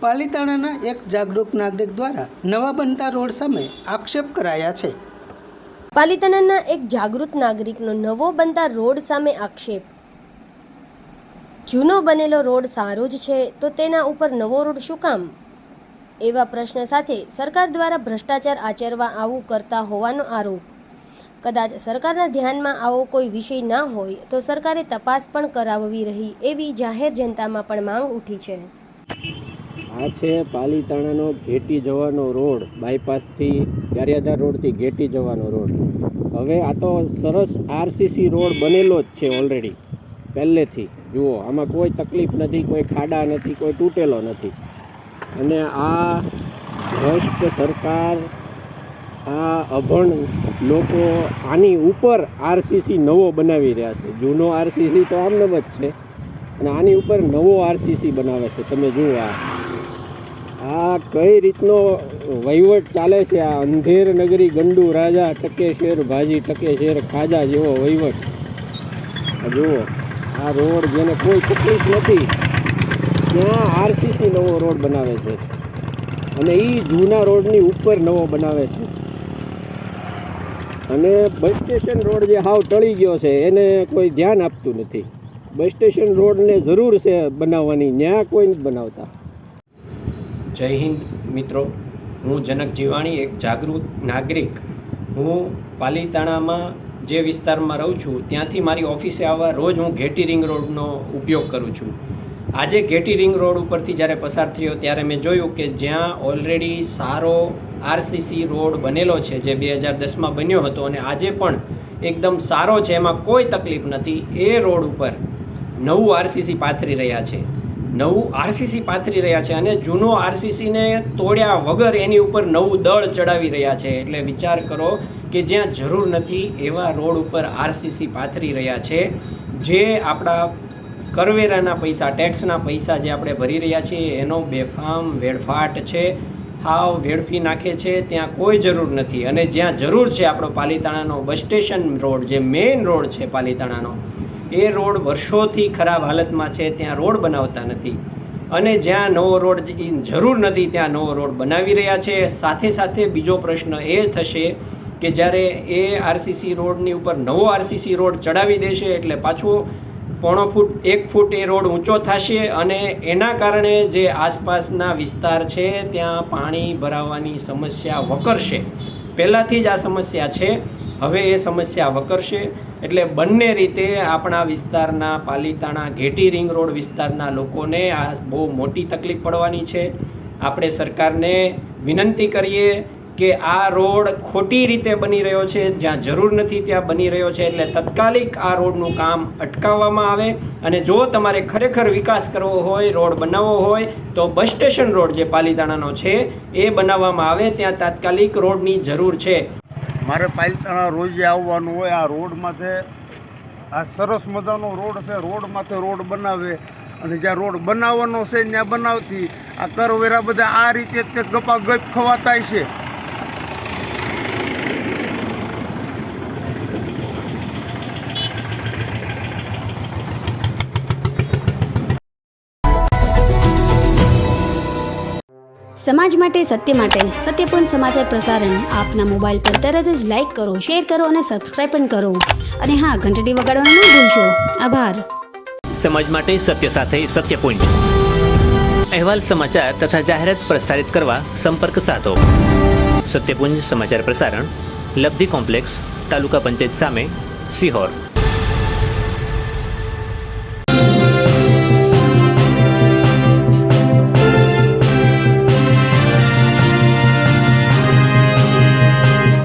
પાલીતાણાના એક જાગૃત નાગરિક દ્વારા નવા બનતા રોડ સામે આક્ષેપ કરાયા છે। પાલીતાણાના એક જાગૃત નાગરિકનો નવો બનતા રોડ સામે આક્ષેપ। જૂનો બનેલો રોડ સારો જ છે તો તેના ઉપર નવો રોડ શું કામ? એવા પ્રશ્ન સાથે સરકાર દ્વારા ભ્રષ્ટાચાર આચરવા આવું કરતા હોવાનો આરોપ। કદાચ સરકારના ધ્યાનમાં આવો કોઈ વિષય ના હોય તો સરકારે તપાસ પણ કરાવવી રહી એવી જાહેર જનતામાં પણ માંગ ઉઠી છે। આ છે પાલીતાણાનો ઘેટી જવાનો રોડ, બાયપાસથી ગારિયાધાર રોડથી ઘેટી જવાનો રોડ। હવે આ તો સરસ આરસીસી રોડ બનેલો જ છે ઓલરેડી પહેલેથી। જુઓ, આમાં કોઈ તકલીફ નથી, કોઈ ખાડા નથી, કોઈ તૂટેલો નથી। અને આ ભ્રષ્ટ સરકાર, આ અભણ લોકો આની ઉપર આરસીસી નવો બનાવી રહ્યા છે। જૂનો આરસીસી તો આમનામ જ છે અને આની ઉપર નવો આરસીસી બનાવે છે। તમે જુઓ આ કઈ રીતનો વહીવટ ચાલે છે। આ અંધેર નગરી ગંડુ રાજા, ટકે શેર ભાજી, ટકે શેર ખાજા જેવો વહીવટ। જુઓ, આ રોડ જેને કોઈ તકલીફ નથી ત્યાં આરસીસી નવો રોડ બનાવે છે અને એ જૂના રોડની ઉપર નવો બનાવે છે। અને બસ સ્ટેશન રોડ જે હાવ ટળી ગયો છે એને કોઈ ધ્યાન આપતું નથી। બસ સ્ટેશન રોડને જરૂર છે બનાવવાની, ત્યાં કોઈ નથી બનાવતા। જય હિન્દ મિત્રો, હું જનક જીવાણી, એક જાગૃત નાગરિક। હું પાલીતાણામાં જે વિસ્તારમાં રહું છું ત્યાંથી મારી ઓફિસે આવવા રોજ હું ઘેટી રિંગ રોડનો ઉપયોગ કરું છું। આજે ઘેટી રિંગ રોડ ઉપરથી જ્યારે પસાર થયો ત્યારે મેં જોયું કે જ્યાં ઓલરેડી સારો આરસીસી રોડ બનેલો છે, જે 2010માં બન્યો હતો અને આજે પણ એકદમ સારો છે, એમાં કોઈ તકલીફ નથી, એ રોડ ઉપર નવું આરસીસી પાથરી રહ્યા છે। નવું આરસીસી પાથરી રહ્યા છે અને જૂનો આરસીસીને તોડ્યા વગર એની ઉપર નવું દળ ચડાવી રહ્યા છે। એટલે વિચાર કરો કે જ્યાં જરૂર નથી એવા રોડ ઉપર આરસીસી પાથરી રહ્યા છે, જે આપણા કરવેરાના પૈસા, ટેક્સના પૈસા જે આપણે ભરી રહ્યા છીએ એનો બેફામ વેડફાટ છે, હાવ વેડફી નાખે છે। ત્યાં કોઈ જરૂર નથી અને જ્યાં જરૂર છે આપણો પાલીતાણાનો બસ સ્ટેશન રોડ, જે મેઇન રોડ છે પાલીતાણાનો, એ રોડ વર્ષોથી ખરાબ હાલતમાં છે, ત્યાં રોડ બનાવતા નથી। અને જ્યાં નવો રોડ જરૂર નથી ત્યાં નવો રોડ બનાવી રહ્યા છે। સાથે સાથે બીજો પ્રશ્ન એ થશે કે જ્યારે એ આરસીસી રોડની ઉપર નવો આરસીસી રોડ ચડાવી દેશે એટલે પાછો 0.5 ફૂટ 1 ફૂટ એ રોડ ઊંચો થશે અને એના કારણે જે આસપાસના વિસ્તાર છે ત્યાં પાણી ભરાવાની સમસ્યા વકરશે। પહેલાંથી જ આ સમસ્યા છે, હવે એ સમસ્યા વકરશે। એટલે બંને રીતે આપણા વિસ્તારના પાલીતાણા ઘેટી રિંગ રોડ વિસ્તારના લોકોને આ બહુ મોટી તકલીફ પડવાની છે। આપણે સરકારને વિનંતી કરીએ કે આ રોડ ખોટી રીતે બની રહ્યો છે, જ્યાં જરૂર નથી ત્યાં બની રહ્યો છે, એટલે તાત્કાલિક આ રોડનું કામ અટકાવવામાં આવે। અને જો તમારે ખરેખર વિકાસ કરવો હોય, રોડ બનાવવો હોય તો બસ સ્ટેશન રોડ જે પાલીતાણાનો છે એ બનાવવામાં આવે, ત્યાં તાત્કાલિક રોડની જરૂર છે। મારે પાલીતાણા રોજે આવવાનું હોય, આ રોડ માથે આ સરસ મજાનો રોડ છે, રોડ માથે રોડ બનાવે અને જ્યાં રોડ બનાવવાનો છે ત્યાં બનાવતી આ કરવેરા બધા આ રીતે તે ગપાગપ ખવાતા છે। સમાજ માટે, સત્ય માટે, સત્યપૂર્ણ સમાચાર પ્રસારણ આપના મોબાઈલ પર તરત જ લાઈક કરો, શેર કરો અને સબસ્ક્રાઈબ પણ કરો। અને હા, ઘંટડી વગાડવાનું ન ભૂલશો। આભાર। સમાજ માટે સત્ય સાથે સત્યપૂર્ણ અહેવાલ, સમાચાર તથા જાહેરાત પ્રસારિત કરવા સંપર્ક સાધો। સત્યપુંજ સમાચાર પ્રસારણ, લબ્ધિ કોમ્પ્લેક્સ, તાલુકા પંચાયત સામે, સિહોર।